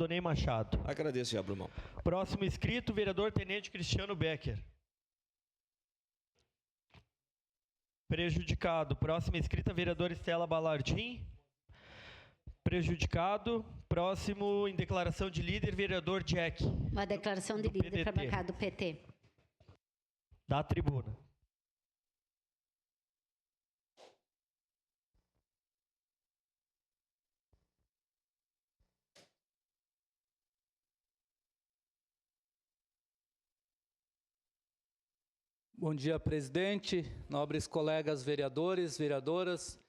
Donei Machado. Agradeço e abro mão. Próximo inscrito, vereador Tenente Cristiano Becker. Prejudicado. Próxima inscrita, vereadora Estela Balardim. Prejudicado. Próximo, em declaração de líder, vereador Jack. Uma declaração de líder para a bancada do PT. Da tribuna. Bom dia, presidente, nobres colegas vereadores, vereadoras,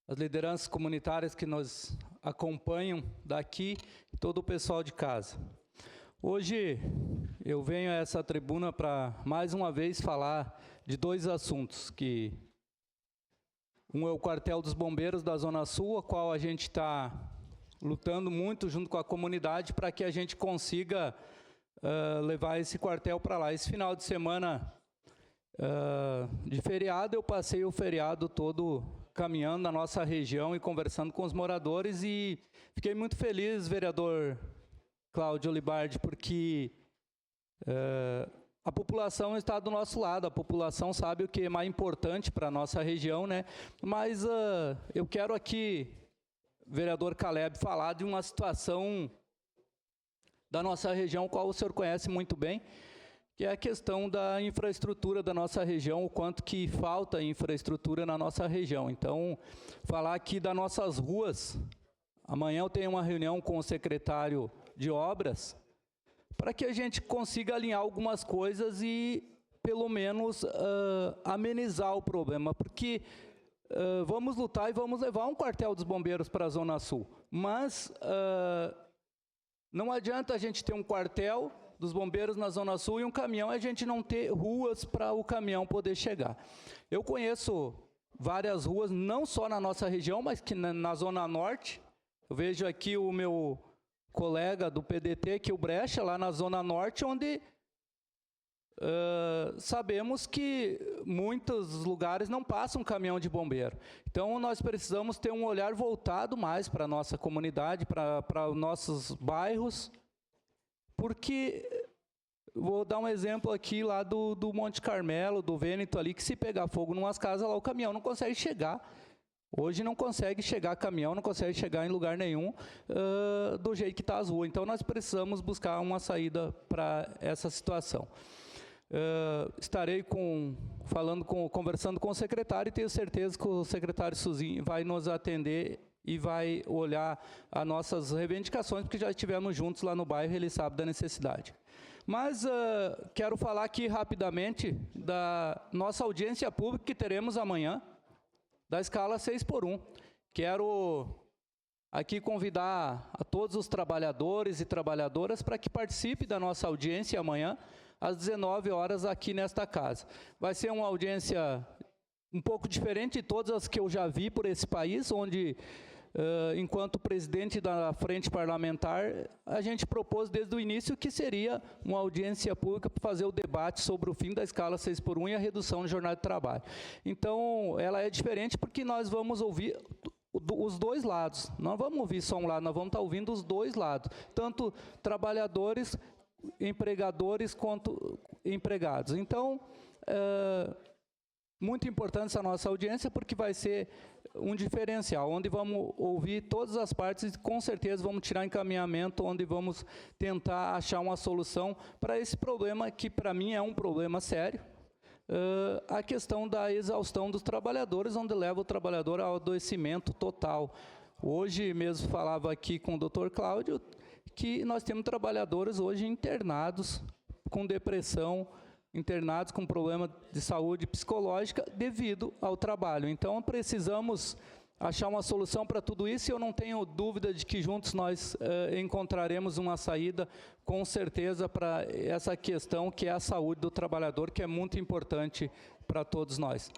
as lideranças comunitárias que nos acompanham daqui e todo o pessoal de casa. Hoje eu venho a essa tribuna para, mais uma vez, falar de dois assuntos, que um é o quartel dos bombeiros da Zona Sul, a qual a gente está lutando muito junto com a comunidade para que a gente consiga levar esse quartel para lá. Esse final de semana de feriado, eu passei o feriado todo caminhando na nossa região e conversando com os moradores e fiquei muito feliz, vereador Cláudio Libardi, porque a população está do nosso lado, a população sabe o que é mais importante para a nossa região, né? Mas eu quero aqui, vereador Caleb, falar de uma situação da nossa região, qual o senhor conhece muito bem, que é a questão da infraestrutura da nossa região, o quanto que falta infraestrutura na nossa região. Então, falar aqui das nossas ruas, amanhã eu tenho uma reunião com o secretário de obras, para que a gente consiga alinhar algumas coisas e, pelo menos, amenizar o problema, porque vamos lutar e vamos levar um quartel dos bombeiros para a Zona Sul, mas não adianta a gente ter um quartel dos bombeiros na Zona Sul e um caminhão, a gente não ter ruas para o caminhão poder chegar. Eu conheço várias ruas, não só na nossa região, mas que na Zona Norte. Eu vejo aqui o meu colega do PDT, que é o Brecha, lá na Zona Norte, onde sabemos que muitos lugares não passam caminhão de bombeiro. Então, nós precisamos ter um olhar voltado mais para a nossa comunidade, para os nossos bairros, porque, vou dar um exemplo aqui lá do Monte Carmelo, do Vêneto ali, que se pegar fogo em umas casas lá, o caminhão não consegue chegar. Hoje não consegue chegar caminhão, não consegue chegar em lugar nenhum do jeito que está as ruas. Então, nós precisamos buscar uma saída para essa situação. Estarei conversando com o secretário e tenho certeza que o secretário Suzinho vai nos atender e vai olhar as nossas reivindicações, porque já estivemos juntos lá no bairro e ele sabe da necessidade. Mas quero falar aqui rapidamente da nossa audiência pública que teremos amanhã, da escala 6x1. Quero aqui convidar a todos os trabalhadores e trabalhadoras para que participem da nossa audiência amanhã, às 19 horas, aqui nesta casa. Vai ser uma audiência um pouco diferente de todas as que eu já vi por esse país, onde, enquanto presidente da Frente Parlamentar, a gente propôs desde o início que seria uma audiência pública para fazer o debate sobre o fim da escala 6x1 e a redução da jornada de trabalho. Então, ela é diferente porque nós vamos ouvir os dois lados. Não vamos ouvir só um lado, nós vamos estar ouvindo os dois lados, tanto trabalhadores, empregadores quanto empregados. Então, muito importante essa nossa audiência, porque vai ser um diferencial, onde vamos ouvir todas as partes e com certeza vamos tirar encaminhamento, onde vamos tentar achar uma solução para esse problema, que para mim é um problema sério, a questão da exaustão dos trabalhadores, onde leva o trabalhador ao adoecimento total. Hoje mesmo falava aqui com o Dr. Cláudio, que nós temos trabalhadores hoje internados com depressão, internados com problema de saúde psicológica devido ao trabalho. Então, precisamos achar uma solução para tudo isso e eu não tenho dúvida de que juntos nós encontraremos uma saída, com certeza, para essa questão que é a saúde do trabalhador, que é muito importante para todos nós.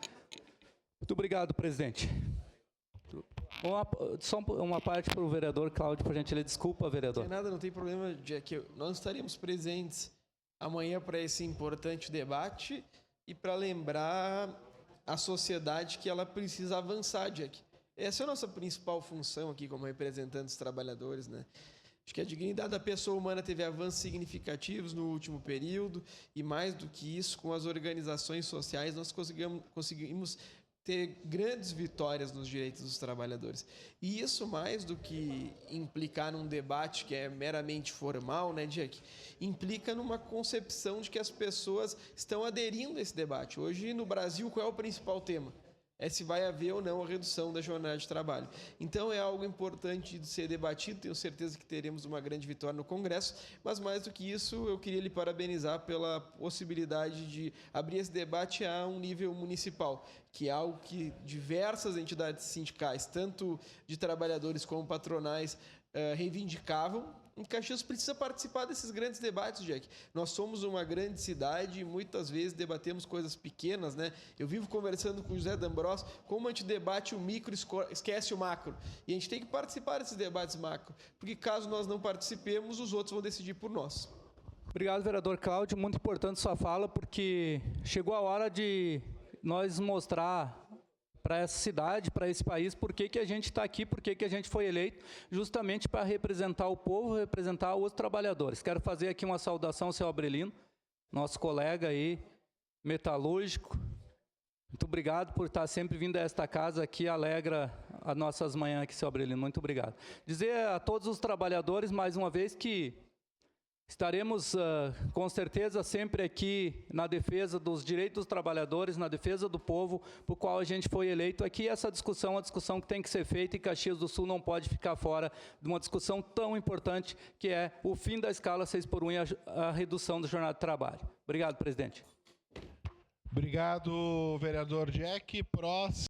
Muito obrigado, presidente. Só uma parte para o vereador Cláudio, por gentileza. Desculpa, vereador. Não tem nada, não tem problema, Jack. Nós estaremos presentes amanhã para esse importante debate e para lembrar a sociedade que ela precisa avançar, Jack. Essa é a nossa principal função aqui como representantes dos trabalhadores, né? Acho que a dignidade da pessoa humana teve avanços significativos no último período e, mais do que isso, com as organizações sociais, nós conseguimos ter grandes vitórias nos direitos dos trabalhadores. E isso, mais do que implicar num debate que é meramente formal, né, Jack? Implica numa concepção de que as pessoas estão aderindo a esse debate. Hoje, no Brasil, qual é o principal tema? É se vai haver ou não a redução da jornada de trabalho. Então, é algo importante de ser debatido, tenho certeza que teremos uma grande vitória no Congresso, mas mais do que isso, eu queria lhe parabenizar pela possibilidade de abrir esse debate a um nível municipal, que é algo que diversas entidades sindicais, tanto de trabalhadores como patronais, reivindicavam. Em Caxias precisa participar desses grandes debates, Jack. Nós somos uma grande cidade e muitas vezes debatemos coisas pequenas, né? Eu vivo conversando com o José D'Ambrós como a gente debate o micro, esquece o macro. E a gente tem que participar desses debates macro, porque caso nós não participemos, os outros vão decidir por nós. Obrigado, vereador Cláudio. Muito importante sua fala, porque chegou a hora de nós mostrar para essa cidade, para esse país, por que a gente está aqui, por que a gente foi eleito, justamente para representar o povo, representar os trabalhadores. Quero fazer aqui uma saudação ao seu Abrelino, nosso colega aí, metalúrgico. Muito obrigado por estar sempre vindo a esta casa aqui, alegra as nossas manhãs aqui, seu Abrelino. Muito obrigado. Dizer a todos os trabalhadores, mais uma vez, que estaremos, com certeza, sempre aqui na defesa dos direitos dos trabalhadores, na defesa do povo, por qual a gente foi eleito aqui. Essa discussão é uma discussão que tem que ser feita e Caxias do Sul não pode ficar fora de uma discussão tão importante, que é o fim da escala 6x1 e a redução da jornada de trabalho. Obrigado, presidente. Obrigado, vereador Jack. Próximo.